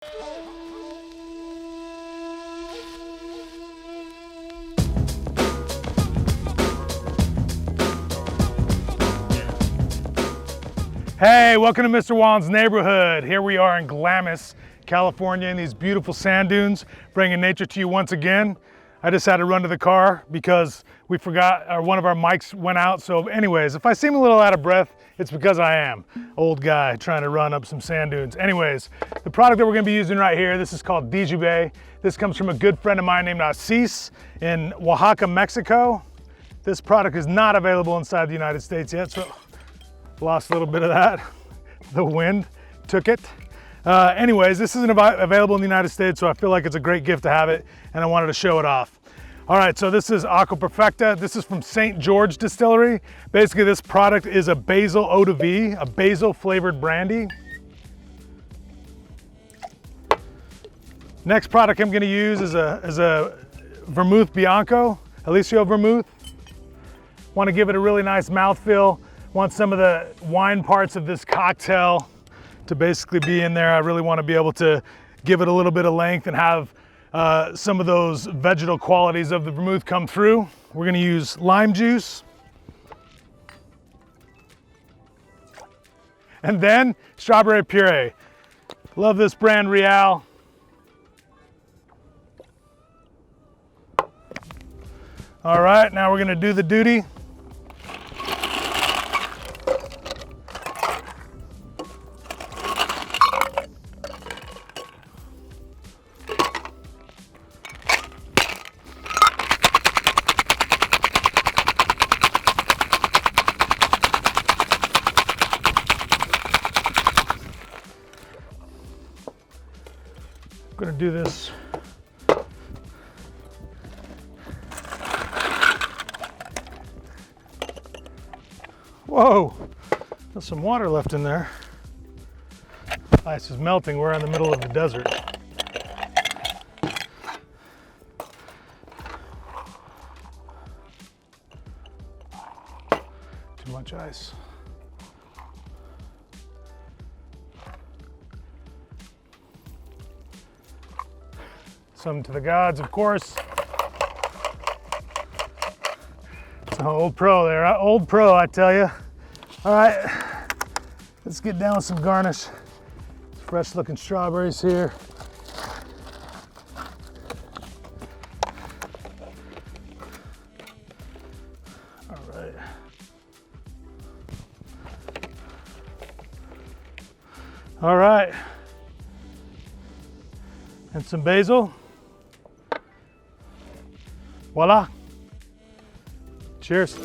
Hey, welcome to Mr. Juan's neighborhood. Here we are in Glamis, California, in these beautiful sand dunes, bringing nature to you once again. I just had to run to the car because we forgot, or one of our mics went out. So anyways, if I seem a little out of breath, it's because I am. Old guy trying to run up some sand dunes. Anyways, the product that we're gonna be using right here, this is called Dixeebe. This comes from a good friend of mine named Alessio in Oaxaca, Mexico. This product is not available inside the United States yet, so lost a little bit of that. The wind took it. Anyways, this isn't available in the United States, so I feel like it's a great gift to have it, and I wanted to show it off. All right, so this is Aqua Perfecta. This is from St. George Distillery. Basically, this product is a basil eau de vie, a basil flavored brandy. Next product I'm gonna use is a Vermouth Bianco, Alessio Vermouth. Wanna give it a really nice mouthfeel. Want some of the wine parts of this cocktail to basically be in there. I really want to be able to give it a little bit of length and have some of those vegetal qualities of the vermouth come through. We're going to use lime juice. And then strawberry puree. Love this brand, Real. All right, now we're going to do the duty. I'm gonna do this. Whoa, there's some water left in there. Ice is melting. We're in the middle of the desert. Too much ice. Some to the gods, of course. It's an old pro there, old pro, I tell you. All right, let's get down with some garnish. Fresh looking strawberries here. All right. All right. And some basil. Voila. Cheers.